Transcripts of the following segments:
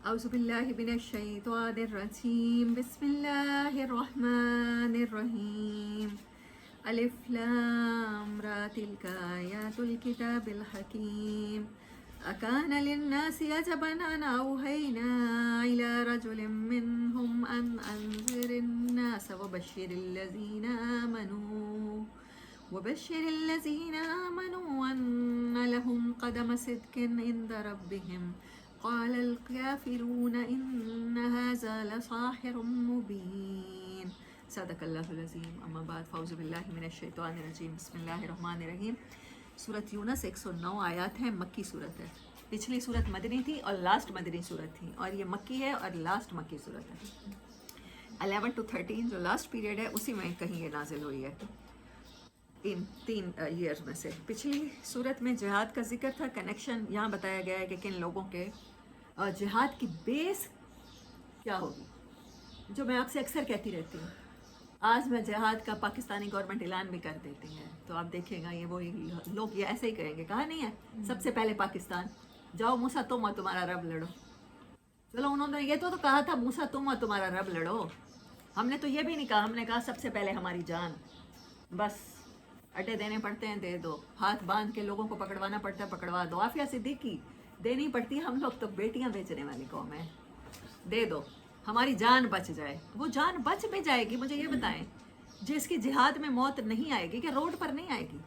أعوذ بالله من الشيطان الرجيم بسم الله الرحمن الرحيم ألف لام را تلك آيات الكتاب الحكيم أكان للناس عجبا أن أوحينا إلى رجل منهم أن أنذر الناس وبشر الذين آمنوا أن لهم قدم صدق عند ربهم قال الكافرون إن هذا لساحر مبين صدق اللہ العظیم اما بعد فاعوذ باللہ من الشیطان الرجیم بسم اللہ الرحمن الرحیم سورۃ یونس 109 آیات ہیں، مکی صورت ہے۔ پچھلی صورت مدنی تھی اور لاسٹ مدنی صورت تھی، اور یہ مکی ہے اور لاسٹ مکی صورت ہے۔ 11 to 13 جو لاسٹ پیریڈ ہے اسی میں کہیں یہ نازل ہوئی ہے، تین ایئرز میں سے۔ پچھلی صورت میں جہاد کا ذکر تھا، کنیکشن یہاں بتایا گیا ہے کہ کن لوگوں کے جہاد کی بیس کیا ہوگی، جو میں آپ سے اکثر کہتی رہتی ہوں۔ آج میں جہاد کا پاکستانی گورنمنٹ اعلان بھی کر دیتی ہے تو آپ دیکھیں گا یہ وہی لوگ یہ ایسے ہی کہیں گے، کہا نہیں ہے سب سے پہلے پاکستان، جاؤ موسیٰ تم اور تمہارا رب لڑو۔ چلو انہوں نے یہ تو کہا تھا موسیٰ تم اور تمہارا رب لڑو، ہم نے تو یہ بھی نہیں کہا، ہم نے کہا سب سے پہلے ہماری جان۔ بس اڈے دینے پڑتے ہیں دے دو، ہاتھ باندھ کے لوگوں کو پکڑوانا پڑتا ہے پکڑوا دو۔ عافیہ صدیقی دینی پڑتی، ہم لوگ تو بیٹیاں بیچنے والی قوم ہے، دے دو ہماری جان بچ جائے۔ وہ جان بچ بھی جائے گی، مجھے یہ بتائیں جس کی جہاد میں موت نہیں آئے گی، کہ روڈ پر نہیں آئے گی،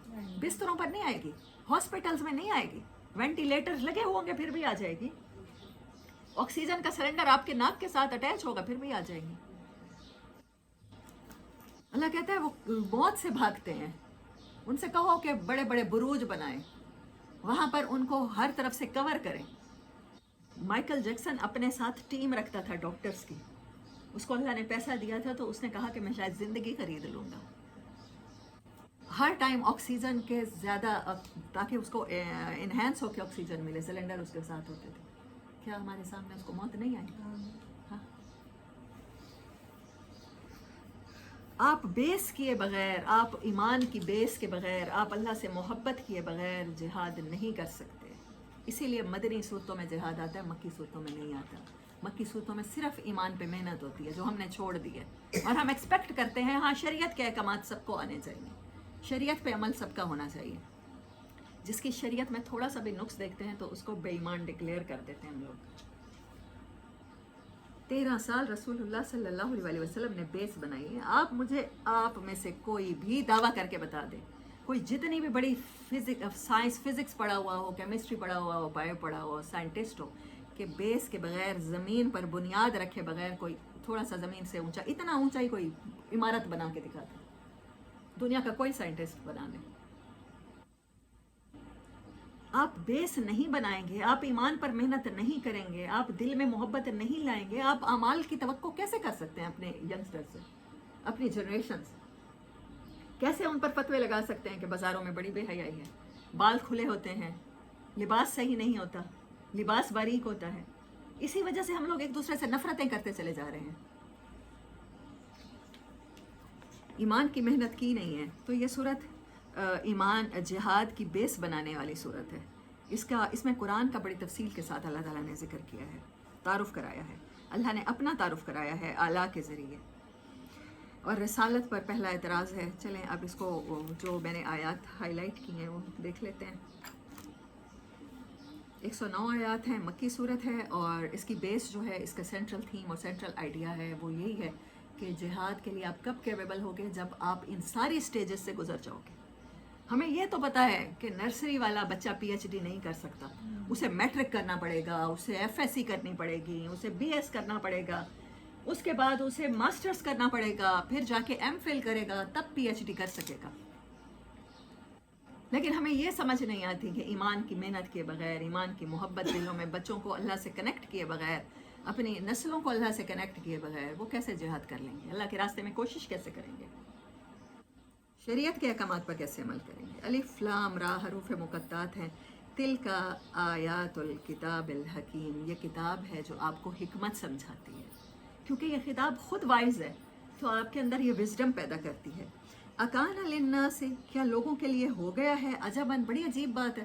بستروں پر نہیں آئے گی، ہاسپٹلز میں نہیں آئے گی، وینٹیلیٹرز لگے ہوں گے پھر بھی آ جائے گی، آکسیجن کا سلنڈر آپ کے ناک کے ساتھ اٹیچ ہوگا پھر بھی آ جائیں گی۔ اللہ کہتا ہے وہ موت سے بھاگتے ہیں، ان سے کہو کہ بڑے بڑے بروج بنائیں، وہاں پر ان کو ہر طرف سے کور کریں۔ مائیکل جیکسن اپنے ساتھ ٹیم رکھتا تھا ڈاکٹرز کی، اس کو اللہ نے پیسہ دیا تھا تو اس نے کہا کہ میں شاید زندگی خرید لوں گا، ہر ٹائم آکسیجن کے زیادہ، تاکہ اس کو انہینس ہو کے آکسیجن ملے، سلنڈر اس کے ساتھ ہوتے تھے۔ کیا ہمارے سامنے اس کو موت نہیں آئی؟ ہاں، آپ بیس کیے بغیر، آپ ایمان کی بیس کے بغیر، آپ اللہ سے محبت کیے بغیر جہاد نہیں کر سکتے۔ اسی لیے مدنی صورتوں میں جہاد آتا ہے، مکی صورتوں میں نہیں آتا۔ مکی صورتوں میں صرف ایمان پہ محنت ہوتی ہے جو ہم نے چھوڑ دی ہے، اور ہم ایکسپیکٹ کرتے ہیں ہاں شریعت کے احکامات سب کو آنے چاہیے، شریعت پہ عمل سب کا ہونا چاہیے۔ جس کی شریعت میں تھوڑا سا بھی نقص دیکھتے ہیں تو اس کو بے ایمان ڈکلیئر کر دیتے ہیں ہم لوگ۔ 13 سال رسول اللہ صلی اللہ علیہ وسلم نے بیس بنائی ہے۔ آپ میں سے کوئی بھی دعویٰ کر کے بتا دے، کوئی جتنی بھی بڑی فزکس پڑھا ہوا ہو، کیمسٹری پڑھا ہوا ہو، بایو پڑھا ہوا ہو، سائنٹسٹ ہو، کہ بیس کے بغیر، زمین پر بنیاد رکھے بغیر کوئی تھوڑا سا زمین سے اونچا، اتنا اونچا ہی کوئی عمارت بنا کے دکھاتا، دنیا کا کوئی سائنٹسٹ بنا لے۔ آپ بیس نہیں بنائیں گے، آپ ایمان پر محنت نہیں کریں گے، آپ دل میں محبت نہیں لائیں گے، آپ اعمال کی توقع کیسے کر سکتے ہیں اپنے ینگسٹر سے، اپنی جنریشن سے؟ کیسے ان پر فتوے لگا سکتے ہیں کہ بازاروں میں بڑی بے حیائی ہے، بال کھلے ہوتے ہیں، لباس صحیح نہیں ہوتا، لباس باریک ہوتا ہے؟ اسی وجہ سے ہم لوگ ایک دوسرے سے نفرتیں کرتے چلے جا رہے ہیں، ایمان کی محنت کی نہیں ہے۔ تو یہ صورت ایمان جہاد کی بیس بنانے والی صورت ہے۔ اس میں قرآن کا بڑی تفصیل کے ساتھ اللہ تعالیٰ نے ذکر کیا ہے، تعارف کرایا ہے، اللہ نے اپنا تعارف کرایا ہے اعلیٰ کے ذریعے۔ اور رسالت پر پہلا اعتراض ہے، چلیں اب اس کو جو میں نے آیات ہائی لائٹ کی ہیں وہ دیکھ لیتے ہیں۔ 109 آیات ہیں، مکی صورت ہے، اور اس کی بیس جو ہے، اس کا سینٹرل تھیم اور سینٹرل آئیڈیا ہے وہ یہی ہے کہ جہاد کے لیے آپ کب کیپیبل ہوگے؟ جب آپ ان ساری سٹیجز سے گزر جاؤ گے۔ ہمیں یہ تو پتہ ہے کہ نرسری والا بچہ پی ایچ ڈی نہیں کر سکتا، اسے میٹرک کرنا پڑے گا، اسے ایف ایس سی کرنی پڑے گی، اسے بی ایس کرنا پڑے گا، اس کے بعد اسے ماسٹرز کرنا پڑے گا، پھر جا کے ایم فل کرے گا، تب پی ایچ ڈی کر سکے گا۔ لیکن ہمیں یہ سمجھ نہیں آتی کہ ایمان کی محنت کے بغیر، ایمان کی محبت دلوں میں، بچوں کو اللہ سے کنیکٹ کیے بغیر، اپنی نسلوں کو اللہ سے کنیکٹ کیے بغیر وہ کیسے جہاد کر لیں گے، اللہ کے راستے میں کوشش کیسے کریں گے، شریعت کے احکامات پر کیسے عمل کریں گے۔ الف لام را حروف مقطعات ہیں، تلک آیات الکتاب الحکیم، یہ کتاب ہے جو آپ کو حکمت سمجھاتی ہے، کیونکہ یہ کتاب خود وائز ہے تو آپ کے اندر یہ وزڈم پیدا کرتی ہے۔ اکان للناس، کیا لوگوں کے لیے ہو گیا ہے، عجباً، بڑی عجیب بات ہے،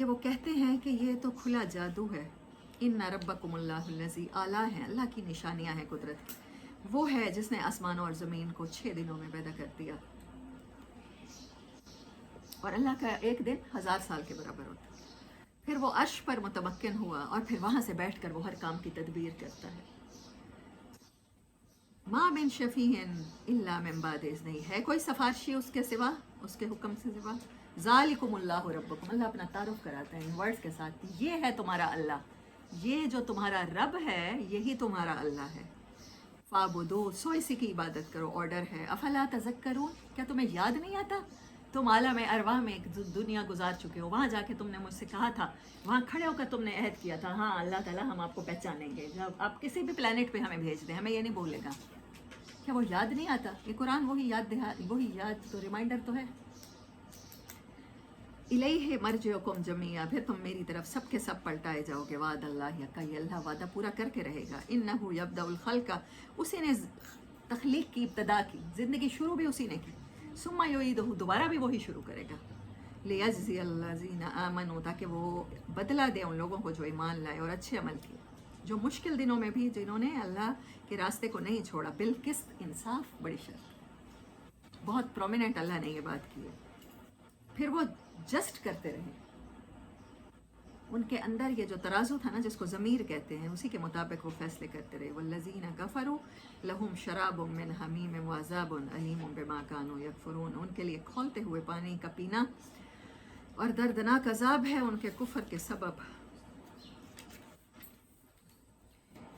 کہ وہ کہتے ہیں کہ یہ تو کھلا جادو ہے. ان ربکم اللہ الذی، اعلیٰ ہیں، اللہ کی نشانیاں ہیں قدرت کی، وہ ہے جس نے آسمانوں اور زمین کو 6 دنوں میں پیدا کر دیا. اور اللہ کا ایک دن 1000 سال کے برابر ہوتا ہے. پھر وہ عرش پر متمکن ہوا اور پھر وہاں سے بیٹھ کر وہ ہر کام کی تدبیر کرتا ہے. ما من شفیع الا من بعد اذنہ، ہے کوئی سفارشی اس کے سوا، اس کے حکم سے سوا. ذالکم اللہ ربکم، اللہ اپنا تعارف کراتا ہے ان ورڈز کے ساتھ، یہ ہے تمہارا اللہ، یہ جو تمہارا رب ہے یہی تمہارا اللہ ہے. فعبدو، سو اسی کی عبادت کرو، آرڈر ہے. افلا تذکرون، کیا تمہیں یاد نہیں آتا؟ تم عالم ارواح میں ایک دنیا گزار چکے ہو، وہاں جا کے تم نے مجھ سے کہا تھا، وہاں کھڑے ہو کر تم نے عہد کیا تھا، ہاں اللہ تعالیٰ ہم آپ کو پہچانیں گے جب آپ کسی بھی پلانٹ پہ ہمیں بھیج دیں، ہمیں یہ نہیں بولے گا. کیا وہ یاد نہیں آتا؟ یہ قرآن وہی یاد تو ریمائنڈر تو ہے. الیہ مرجعکم جمیعا، پھر تم میری طرف سب کے سب پلٹائے جاؤ گے. وعد اللہ کا، یہ اللہ وعدہ پورا کر کے رہے گا. انہ یبدأ الخلق، اسی نے تخلیق کی ابتدا کی، زندگی شروع بھی اسی نے کی. ثم یعیدہ، دوبارہ بھی وہی شروع کرے گا. لیجزی الذین آمنوا، تاکہ وہ بدلہ دے ان لوگوں کو جو ایمان لائے اور اچھے عمل کیے، جو مشکل دنوں میں بھی جنہوں نے اللہ کے راستے کو نہیں چھوڑا. بالقسط، انصاف بڑی شرط، بہت پرومیننٹ اللہ نے یہ بات کی ہے. پھر وہ جسٹ کرتے رہے، ان کے اندر یہ جو ترازو تھا نا جس کو ضمیر کہتے ہیں، اسی کے مطابق وہ فیصلے کرتے رہے. والذین کفروا لہم شراب من حمیم وعذاب علیم بما کانوا یکفرون، ان کے لیے کھولتے ہوئے پانی کا پینا اور دردناک عذاب ہے ان کے کفر کے سبب.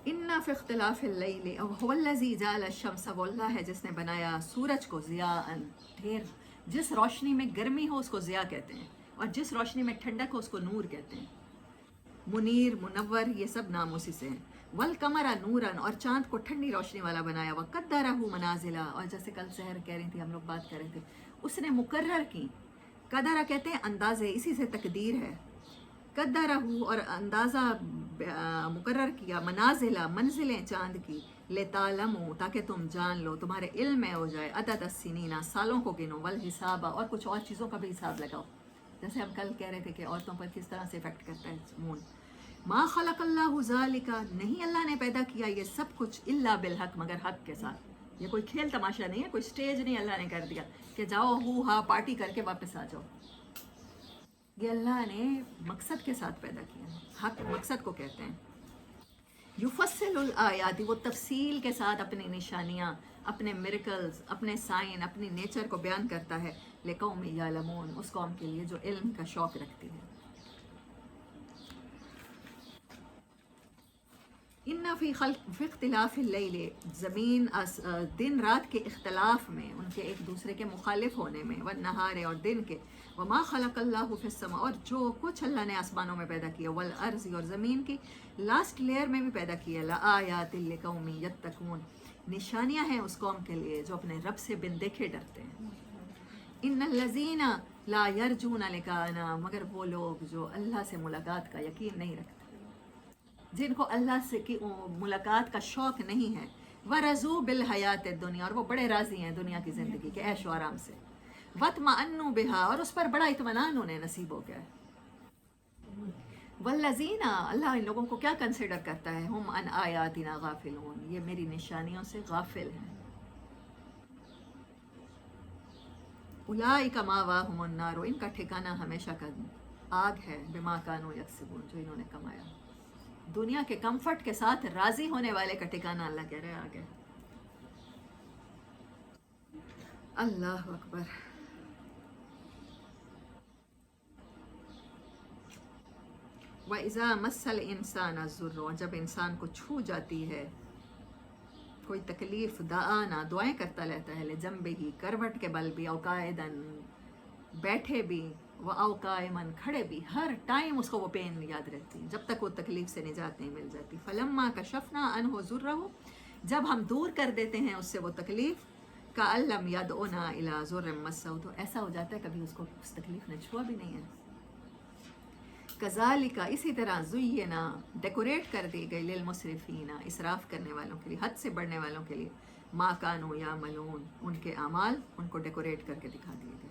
ان فی اختلاف اللیل، هو الذی جعل الشمس، وہ اللہ ہے جس نے بنایا سورج کو ضیاء، ڈھیر، جس روشنی میں گرمی ہو اس کو ضیاء کہتے ہیں، اور جس روشنی میں ٹھنڈک ہو اس کو نور کہتے ہیں. منیر، منور، یہ سب نام اسی سے ہیں. والقمر نورا، اور چاند کو ٹھنڈی روشنی والا بنایا. وقدرہ منازلہ، اور جیسے کل سحر کہہ رہی تھی، ہم لوگ بات کر رہے تھے، اس نے مقرر کی. قدرہ کہتے ہیں اندازے، اسی سے تقدیر ہے. قدرہ، اور اندازہ مقرر کیا. منازلہ، منزلیں چاند کی. لتعلموا، تاکہ تم جان لو، تمہارے علم میں ہو جائے. عدد السنین، سالوں کو گنو. والحساب، اور کچھ اور چیزوں کا بھی حساب لگاؤ، جیسے ہم کل کہہ رہے تھے کہ عورتوں پر کس طرح سے افیکٹ کرتا ہے مون. ما خلق اللہ ذالک، نہیں اللہ نے پیدا کیا یہ سب کچھ، الا بالحق، مگر حق کے ساتھ. یہ کوئی کھیل تماشا نہیں ہے، کوئی سٹیج نہیں اللہ نے کر دیا کہ جاؤ ہو ہا پارٹی کر کے واپس آ جاؤ. یہ اللہ نے مقصد کے ساتھ پیدا کیا ہے، حق مقصد کو کہتے ہیں. یفصل الآیات، وہ تفصیل کے ساتھ اپنی نشانیاں، اپنے میریکلز، اپنے سائن، اپنی نیچر کو بیان کرتا ہے. لقوم یعلمون، اس قوم کے لیے جو علم کا شوق رکھتی ہے. ان فی اختلاف اللیل، زمین دن رات کے اختلاف میں، ان کے ایک دوسرے کے مخالف ہونے میں. والنہار، اور دن کے. وما خلق اللہ فی السماء، اور جو کچھ اللہ نے آسمانوں میں پیدا کیا. والارض، اور زمین کی لاسٹ لیئر میں بھی پیدا کیا. لآیات لقوم یتقون، نشانیاں ہیں اس قوم کے لیے جو اپنے رب سے بن دیکھے ڈرتے ہیں. ان الذین لا یرجون لقاءنا، مگر وہ لوگ جو اللہ سے ملاقات کا یقین نہیں رکھتے، جن کو اللہ سے کی ملاقات کا شوق نہیں ہے. ورضوا بالحیات الدنیا، اور وہ بڑے راضی ہیں دنیا کی زندگی کے عیش و آرام سے. واطمأنوا بها، اور اس پر بڑا اطمینان انہیں نصیب ہو گیا ہے. والذین، اللہ ان لوگوں کو کیا کنسیڈر کرتا ہے، ہم عن آیاتنا غافلون، یہ میری نشانیوں سے غافل ہیں. اولئک مأواہم النار، ان کا ٹھکانہ ہمیشہ کا آگ ہے. بما کانوا یکسبون، جو انہوں نے کمایا. دنیا کے کمفرٹ کے ساتھ راضی ہونے والے کا ٹھکانہ اللہ کہہ رہے ہیں آگے. اللہ اکبر. وَإِذَا مَسَّ الْإِنسَانَ الضُّرُّ، جب انسان کو چھو جاتی ہے کوئی تکلیف، دعانا، دعائیں کرتا رہتا ہے. لجنبہ، کروٹ کے بل بھی. او قاعدن، بیٹھے بھی. او قائمن، کھڑے بھی. ہر ٹائم اس کو وہ پین یاد رہتی ہے جب تک وہ تکلیف سے نجات نہیں مل جاتی. فلما کشفنا عنہ ضرہ، جب ہم دور کر دیتے ہیں اس سے وہ تکلیف. کأن لم یدعنا الی ضر مسہ، تو ایسا ہو جاتا ہے کبھی اس کو اس تکلیف نے چھوا بھی نہیں ہے. کذالک، اسی طرح. زینا، ڈیکوریٹ کر دی گئی. للمسرفین، اسراف کرنے والوں کے لیے، حد سے بڑھنے والوں کے لیے. ما کانوا یعملون، ان کے اعمال ان کو ڈیکوریٹ کر کے دکھا دیے گئے.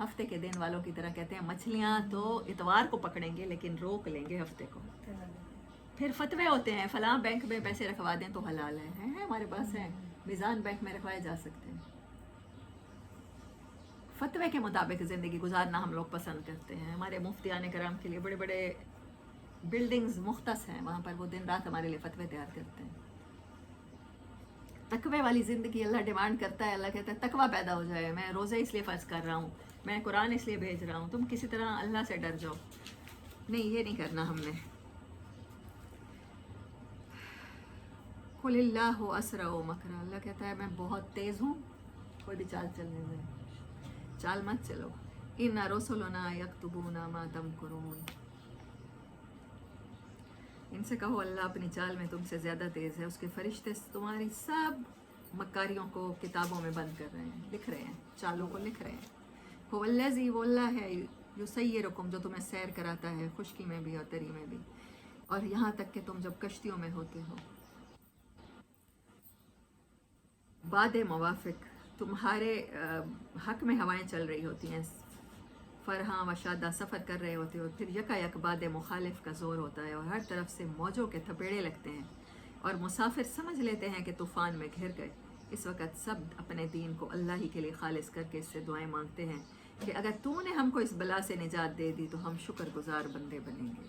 ہفتے کے دن والوں کی طرح کہتے ہیں مچھلیاں تو اتوار کو پکڑیں گے لیکن روک لیں گے ہفتے کو. پھر فتوے ہوتے ہیں فلاں بینک میں پیسے رکھوا دیں تو حلال ہے ہمارے پاس ہیں, میزان بینک میں رکھوائے جا سکتے ہیں. فتوے کے مطابق زندگی گزارنا ہم لوگ پسند کرتے ہیں. ہمارے مفتیان کرام کے لیے بڑے بڑے بلڈنگز مختص ہیں, وہاں پر وہ دن رات ہمارے لیے فتوے تیار کرتے ہیں. تقوی والی زندگی اللہ ڈیمانڈ کرتا ہے, اللہ کہتا ہے تقوی پیدا ہو جائے, میں روزے اس لیے فرض کر رہا ہوں, میں قرآن اس لیے بھیج رہا ہوں, تم کسی طرح اللہ سے ڈر جاؤ. نہیں, یہ نہیں کرنا ہم نے. قل اللہ اسرع مکرا, اللہ کہتا ہے میں بہت تیز ہوں, کوئی بھی چال چلنے میں چال مت چلو. ان رسلنا یکتبون ما تمکرون, ان سے کہو اللہ اپنی چال میں تم سے زیادہ تیز ہے, اس کے فرشتے تمہاری سب مکاریوں کو کتابوں میں بند کر رہے ہیں, لکھ رہے ہیں, چالوں کو لکھ رہے ہیں. هو الذی, وہ اللہ ہے, یسیرکم, جو تمہیں سیر کراتا ہے خشکی میں بھی اور تری میں بھی, اور یہاں تک کہ تم جب کشتیوں میں ہوتے ہو. باد موافق, تمہارے حق میں ہوائیں چل رہی ہوتی ہیں, فرحاں و شادہ سفر کر رہے ہوتے ہو, پھر یکا یک باد مخالف کا زور ہوتا ہے اور ہر طرف سے موجوں کے تھپیڑے لگتے ہیں اور مسافر سمجھ لیتے ہیں کہ طوفان میں گھر گئے. اس وقت سب اپنے دین کو اللہ ہی کے لیے خالص کر کے اس سے دعائیں مانگتے ہیں کہ اگر تو نے ہم کو اس بلا سے نجات دے دی تو ہم شکر گزار بندے بنیں گے.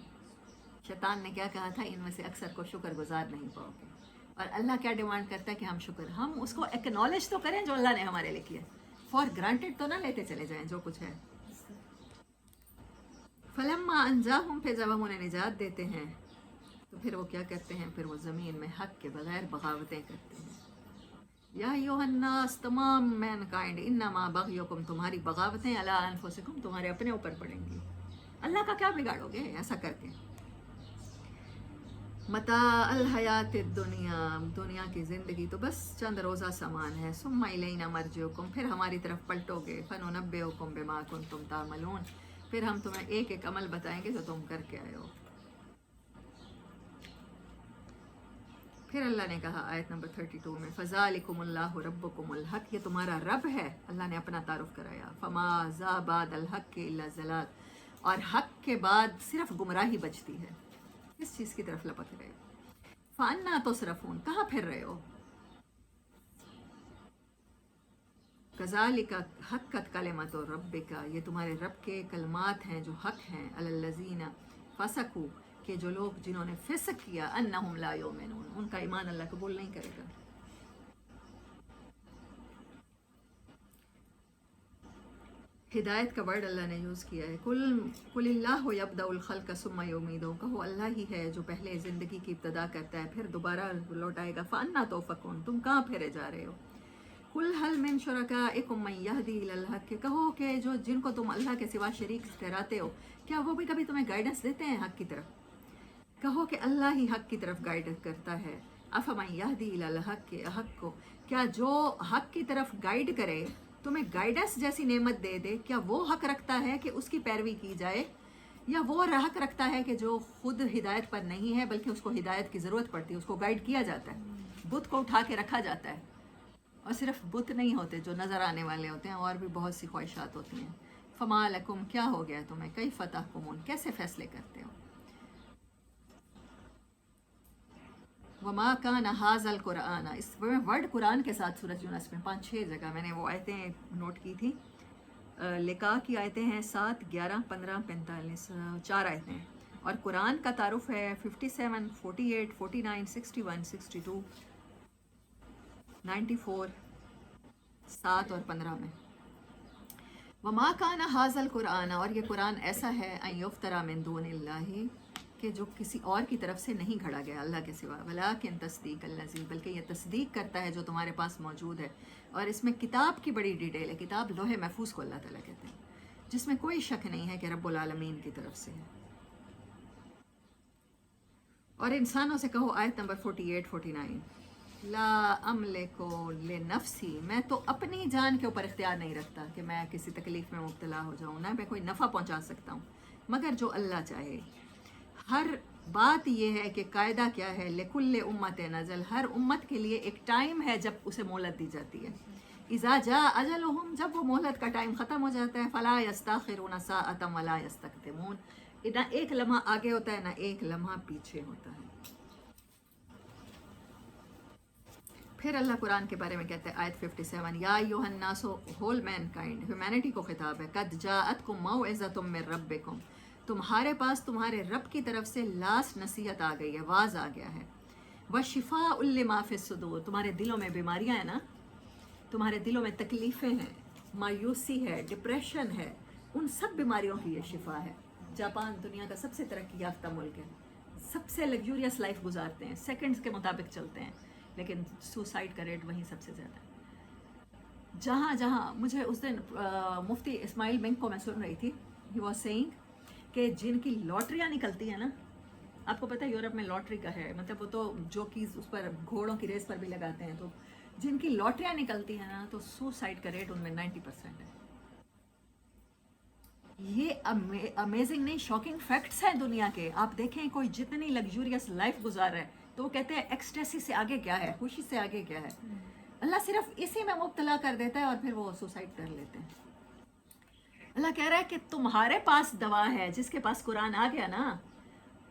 شیطان نے کیا کہا تھا, ان میں سے اکثر کو شکر گزار نہیں پاؤ گے. اور اللہ کیا ڈیمانڈ کرتا ہے کہ ہم اس کو ایکنالج تو کریں جو اللہ نے ہمارے لیے کیا, فار گرانٹیڈ تو نہ لیتے چلے جائیں جو کچھ ہے. فلما انجاہم, پھر جب ہم انہیں نجات دیتے ہیں تو پھر وہ کیا کرتے ہیں, پھر وہ زمین میں حق کے بغیر بغاوتیں کرتے ہیں. یا ایھا الناس, تمام مین کائنڈ, انما بغیکم, تمہاری بغاوتیں, علی انفسکم, تمہارے اپنے اوپر پڑیں گی. اللہ کا کیا بگاڑو گے ایسا کر کے. متاع الحیات الدنیا, دنیا کی زندگی تو بس چند روزہ سامان ہے. ثم الینا مرجعکم, پھر ہماری طرف پلٹو گے. فننبئکم بما کنتم تعملون, پھر ہم تمہیں ایک ایک عمل بتائیں گے جو تم کر کے آئے ہو. پھر اللہ نے کہا آیت نمبر 32 میں, فذالکم اللہ ربکم الحق, یہ تمہارا رب ہے, اللہ نے اپنا تعارف کرایا. فما ذا بعد الحق الا ضلال, اور حق کے بعد صرف گمراہی بچتی ہے. کس چیز کی طرف لپک رہے ہو؟ فانا تصرفون, کہاں پھر رہے ہو؟ کذالک حقت کلمۃ ربک, یہ تمہارے رب کے کلمات ہیں جو حق ہیں. علی الذین فسقوا, کہ جو لوگ جنہوں نے فسق کیا, انہم لا یؤمنون, ان کا ایمان اللہ قبول نہیں کرے گا. ہدایت کا ورڈ اللہ نے یوز کیا ہے. قل اللہ یبدأ الخلق ثم یعیدہ, کہو اللہ ہی ہے جو پہلے زندگی کی ابتدا کرتا ہے پھر دوبارہ لوٹائے گا. فانا توفکون, تم کہاں پھرے جا رہے ہو؟ قل هل من شرکائکم من یہدی الی الحق, کہو کہ جو جن کو تم اللہ کے سوا شریک ٹھہراتے ہو, کیا وہ بھی کبھی تمہیں گائیڈنس دیتے ہیں حق کی طرف؟ کہو کہ اللہ ہی حق کی طرف گائیڈ کرتا ہے. افمن یہدی الی الحق, حق کو, کیا جو حق کی طرف گائیڈ کرے تمہیں گائیڈنس جیسی نعمت دے دے, کیا وہ حق رکھتا ہے کہ اس کی پیروی کی جائے, یا وہ حق رکھتا ہے کہ جو خود ہدایت پر نہیں ہے بلکہ اس کو ہدایت کی ضرورت پڑتی ہے, اس کو گائیڈ کیا جاتا ہے, بت کو اٹھا کے رکھا جاتا ہے. اور صرف بت نہیں ہوتے جو نظر آنے والے ہوتے ہیں, اور بھی بہت سی خواہشات ہوتی ہیں. فما لکم, کیا ہو گیا تمہیں, کیف تحکمون, کیسے فیصلے کرتے ہو. وما کان ھذا القرآن, اس ورڈ قرآن کے ساتھ سورۃ یونس میں 5-6 جگہ میں نے وہ آیتیں نوٹ کی تھی. لقاء کی آیتیں ہیں 7, 11, 15, 45, 4 آیتیں, اور قرآن کا تعارف ہے 57, 48, 49, 61, 62, 94, 7 اور 15 میں. وما کان ھذا القرآن, اور یہ قرآن ایسا ہے, ان یفتری من دون اللہ, کہ جو کسی اور کی طرف سے نہیں گھڑا گیا اللہ کے سوا. ولکن تصدیق الذی, بلکہ یہ تصدیق کرتا ہے جو تمہارے پاس موجود ہے. اور اس میں کتاب کی بڑی ڈیٹیل ہے. کتاب لوح محفوظ کو اللہ تعالیٰ کہتے ہیں, جس میں کوئی شک نہیں ہے کہ رب العالمین کی طرف سے ہے. اور انسانوں سے کہو, آیت نمبر 48, 49, لا املک لنفسی, میں تو اپنی جان کے اوپر اختیار نہیں رکھتا کہ میں کسی تکلیف میں مبتلا ہو جاؤں, نہ میں کوئی نفع پہنچا سکتا ہوں, مگر جو اللہ چاہے. ہر بات یہ ہے کہ قاعدہ کیا ہے, لکل امت نزل, ہر امت کے لیے ایک ٹائم ہے جب اسے مہلت دی جاتی ہے. اذا جاء اجلهم، جب وہ مہلت کا ٹائم ختم ہو جاتا ہے، فلا یستاخرون ساعۃ ولا یستقدمون، نہ ایک لمحہ آگے ہوتا ہے نہ ایک لمحہ پیچھے ہوتا ہے۔ پھر اللہ قرآن کے بارے میں کہتا ہے آیت 57، یا ایھا الناس، ہول مین کائنڈ، ہیومینٹی کو خطاب ہے، قد جاءتکم موعظۃ من ربکم، تمہارے پاس تمہارے رب کی طرف سے لاسٹ نصیحت آ گئی ہے، واز آ گیا ہے، وشفاء لما فی الصدور، تمہارے دلوں میں بیماریاں ہیں نا، تمہارے دلوں میں تکلیفیں ہیں، مایوسی ہے، ڈپریشن ہے، ان سب بیماریوں کی یہ شفا ہے۔ جاپان دنیا کا سب سے ترقی یافتہ ملک ہے، سب سے لگزوریس لائف گزارتے ہیں، سیکنڈز کے مطابق چلتے ہیں، لیکن سوسائڈ کا ریٹ وہیں سب سے زیادہ ہے۔ جہاں جہاں مجھے اس دن مفتی اسماعیل منگ کو میں سن رہی تھی، ہی واز سیئنگ کہ جن کی لاٹریاں نکلتی ہیں نا، آپ کو پتہ ہے یورپ میں لاٹری کا ہے، مطلب وہ تو جو کہ اس پر گھوڑوں کی ریس پر بھی لگاتے ہیں، تو جن کی لاٹریاں نکلتی ہیں نا تو سوسائڈ کا ریٹ ان میں 90% ہے۔ یہ امیزنگ نہیں، شاکنگ فیکٹس ہیں دنیا کے۔ آپ دیکھیں کوئی جتنی لگزوریس لائف گزار رہا ہے تو وہ کہتے ہیں ایکسٹیسی سے آگے کیا ہے، خوشی سے آگے کیا ہے۔ اللہ صرف اسی میں مبتلا کر دیتا ہے اور پھر وہ سوسائڈ کر لیتے ہیں۔ اللہ کہہ رہا ہے کہ تمہارے پاس دوا ہے، جس کے پاس قرآن آ گیا نا،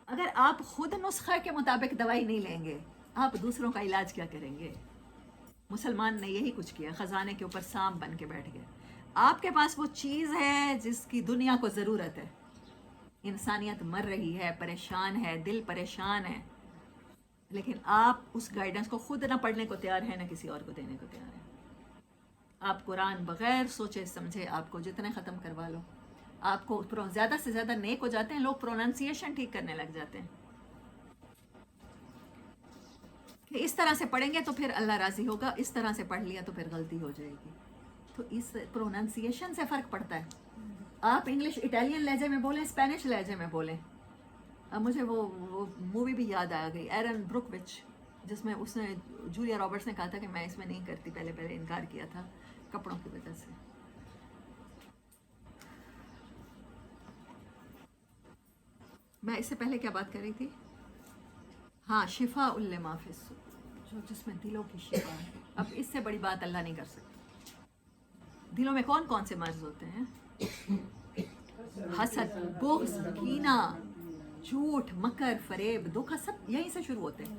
اگر آپ خود نسخہ کے مطابق دوائی نہیں لیں گے، آپ دوسروں کا علاج کیا کریں گے؟ مسلمان نے یہی کچھ کیا، خزانے کے اوپر سانپ بن کے بیٹھ گئے۔ آپ کے پاس وہ چیز ہے جس کی دنیا کو ضرورت ہے، انسانیت مر رہی ہے، پریشان ہے، دل پریشان ہے، لیکن آپ اس گائیڈنس کو خود نہ پڑھنے کو تیار ہیں نہ کسی اور کو دینے کو تیار ہیں۔ آپ قرآن بغیر سوچے سمجھے آپ کو جتنے ختم کروا لو، آپ کو زیادہ سے زیادہ نیک ہو جاتے ہیں لوگ، پروننسیشن ٹھیک کرنے لگ جاتے ہیں کہ اس طرح سے پڑھیں گے تو پھر اللہ راضی ہوگا، اس طرح سے پڑھ لیا تو پھر غلطی ہو جائے گی۔ تو اس پروننسیشن سے فرق پڑتا ہے۔ آپ انگلش اٹالین لہجے میں بولیں، اسپینش لہجے میں بولیں۔ اب مجھے وہ مووی بھی یاد آ گئی، ایرن بروکوچ، جس میں اس نے جولیا رابرٹس نے کہا تھا کہ میں اس میں نہیں کرتی، پہلے انکار کیا تھا کپڑوں کی وجہ سے۔ میں اس سے پہلے کیا بات کر رہی تھی؟ ہاں، شفاء لما فی الصدور، جس میں دلوں کی شفا ہے۔ اب اس سے بڑی بات اللہ نہیں کر سکتی۔ دلوں میں کون کون سے مرض ہوتے ہیں؟ حسد، بغض، کینہ، جھوٹ، مکر، فریب، دھوکہ، سب یہیں سے شروع ہوتے ہیں۔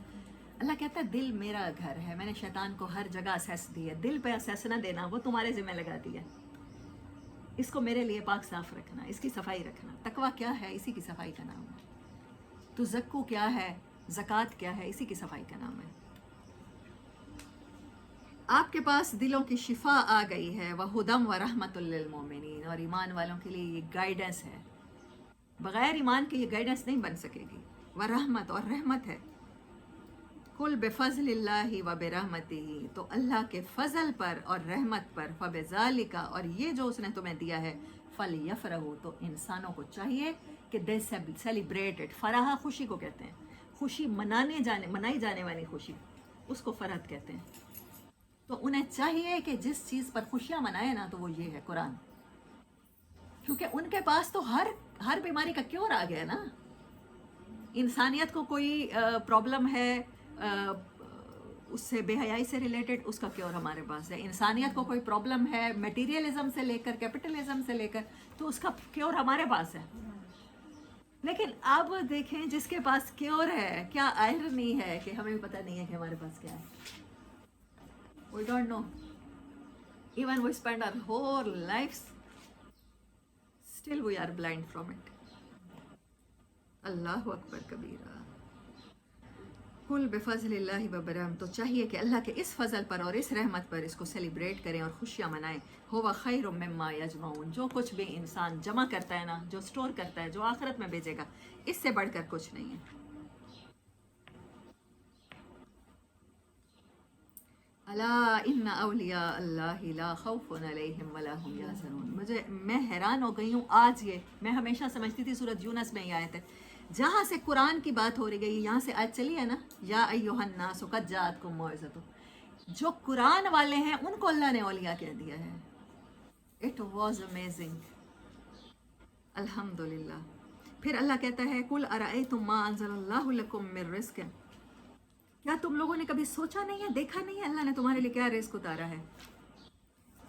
اللہ کہتا ہے دل میرا گھر ہے، میں نے شیطان کو ہر جگہ اسیس دی ہے، دل پہ اسیس نہ دینا، وہ تمہارے ذمہ لگا دی ہے۔ اس کو میرے لیے پاک صاف رکھنا، اس کی صفائی رکھنا۔ تقویٰ کیا ہے؟ اسی کی صفائی کا نام ہے۔ تو زکو کیا ہے؟ زکوٰۃ کیا ہے؟ اسی کی صفائی کا نام ہے۔ آپ کے پاس دلوں کی شفا آ گئی ہے، وَہُدًى وَرَحْمَةٌ لِّلْمُؤْمِنِينَ، اور ایمان والوں کے لیے یہ گائیڈنس ہے۔ بغیر ایمان کے یہ گائیڈنس نہیں بن سکے گی۔ ورحمت، اور رحمت ہے۔ قُلْ بِفَضْلِ اللَّهِ وَبِرَحْمَتِهِ، تو اللہ کے فضل پر اور رحمت پر، فَبِذَلِكَ، اور یہ جو اس نے تمہیں دیا ہے، فَلْيَفْرَحُوا، تو انسانوں کو چاہیے کہ دے سیلیبریٹ اٹ۔ فرح خوشی کو کہتے ہیں، خوشی منائی جانے والی خوشی، اس کو فرحت کہتے ہیں۔ تو انہیں چاہیے کہ جس چیز پر خوشیاں منائیں نا، تو وہ یہ ہے قرآن، کیونکہ ان کے پاس تو ہر بیماری کا کیور آ گیا نا۔ انسانیت کو کوئی پرابلم ہے اس سے بے حیائی سے ریلیٹڈ، اس کا کیور ہمارے پاس ہے۔ انسانیت کو کوئی پرابلم ہے میٹیریلزم سے لے کر، کیپٹلزم سے لے کر، تو اس کا کیور ہمارے پاس ہے۔ لیکن اب دیکھیں جس کے پاس کیور ہے، کیا آئرنی ہے کہ ہمیں بھی پتہ نہیں ہے کہ ہمارے پاس کیا ہے۔ We don't know. Even we spend our whole lives, still we are blind from it. اللہ اکبر کبیرہ۔ قل بفضل اللہ وبرحمتہ، تو چاہیے کہ اللہ کے اس فضل پر اور اس رحمت پر اس کو سیلیبریٹ کریں اور خوشیاں منائیں۔ ہوا خیر مما یجمعون، جو کچھ بھی انسان جمع کرتا ہے نا، جو سٹور کرتا ہے، جو آخرت میں بھیجے گا، اس سے بڑھ کر کچھ نہیں ہے۔ الا ان اولیاء اللہ لا خوف علیہم ولا هم یحزنون۔ میں حیران ہو گئی ہوں آج، یہ میں ہمیشہ سمجھتی تھی سورۃ یونس میں یہ آیت ہے، جہاں سے قرآن کی بات ہو رہی گئی، یہاں سے آیت چلی ہے نا، یا ایھا الناس قد جاءتکم موعظۃ، جو قرآن والے ہیں ان کو اللہ نے اولیاء کہہ دیا ہے۔ اٹ واز امیزنگ، الحمدللہ۔ پھر اللہ کہتا ہے قل ارأیتم ما انزل اللہ لکم من رزق، کیا تم لوگوں نے کبھی سوچا نہیں ہے، دیکھا نہیں ہے اللہ نے تمہارے لیے کیا رزق اتارا ہے؟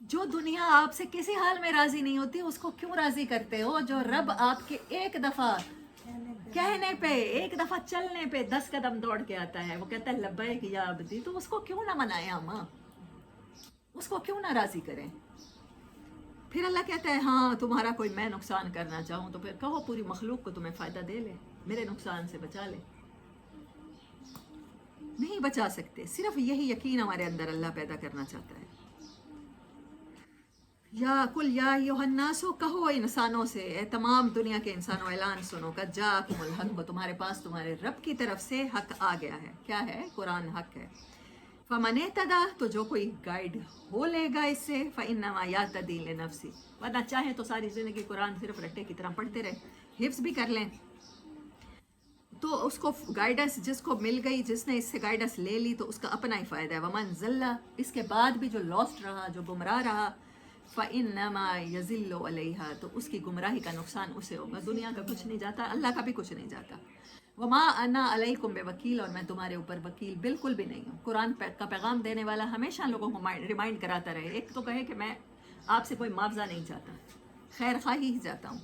جو دنیا آپ سے کسی حال میں راضی نہیں ہوتی اس کو کیوں راضی کرتے ہو؟ جو رب آپ کے ایک دفعہ کہنے پہ، ایک دفعہ چلنے پہ 10 قدم دوڑ کے آتا ہے، وہ کہتا ہے لبیک یا عبدی، تو اس کو کیوں نہ منائیں ہم؟ اس کو کیوں نہ راضی کریں؟ پھر اللہ کہتا ہے ہاں تمہارا کوئی میں نقصان کرنا چاہوں تو پھر کہو پوری مخلوق کو تمہیں فائدہ دے لے، میرے نقصان سے بچا لے۔ نہیں بچا سکتے، صرف یہی یقین ہمارے اندر اللہ پیدا کرنا چاہتا ہے۔ یا کل یا ایھا الناس، کہو انسانوں سے، اے تمام دنیا کے انسانوں، اعلان سنو، قد جاءکم الحق، تمہارے پاس تمہارے رب کی طرف سے حق آ گیا ہے۔ کیا ہے؟ قرآن حق ہے۔ فمن اہتدی، تو جو کوئی گائیڈ ہو لے گا اس سے، فانما یہتدی لنفسی، ورنہ چاہے تو ساری زندگی قرآن صرف رٹے کی طرح پڑھتے رہے، حفظ بھی کر لیں، تو اس کو گائیڈنس جس کو مل گئی، جس نے اس سے گائیڈنس لے لی، تو اس کا اپنا ہی فائدہ ہے۔ ومن ضل، اس کے بعد بھی جو لاسٹ رہا، جو گمراہ رہا، فإنما یضل علیہا، تو اس کی گمراہی کا نقصان اسے ہوگا۔ دنیا کا کچھ نہیں جاتا، اللہ کا بھی کچھ نہیں جاتا۔ وما انا علیکم بوکیل، اور میں تمہارے اوپر وکیل بالکل بھی نہیں ہوں۔ قرآن کا پیغام دینے والا ہمیشہ لوگوں کو ریمائنڈ کراتا رہے، ایک تو کہے کہ میں آپ سے کوئی معاوضہ نہیں چاہتا، خیر خواہی ہی چاہتا ہوں۔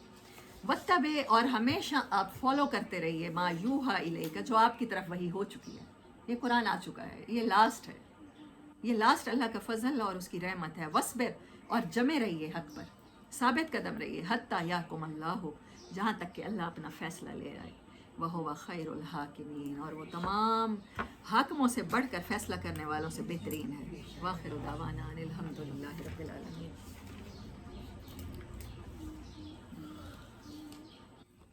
واتبع، اور ہمیشہ آپ فالو کرتے رہیے، ما یوحا الیک، جو آپ کی طرف وحی ہو چکی ہے۔ یہ قرآن آ چکا ہے، یہ لاسٹ ہے، یہ لاسٹ اللہ کا فضل اور اس کی رحمت ہے۔ وصبر، اور جمے رہیے حق پر، ثابت قدم رہیے، حتی یحکم اللہ، جہاں تک کہ اللہ اپنا فیصلہ لے آئے۔ وہو خیر الحاکمین، اور وہ تمام حاکموں سے بڑھ کر فیصلہ کرنے والوں سے بہترین ہے۔ وآخر دعوانا ان الحمد للہ رب العالمین۔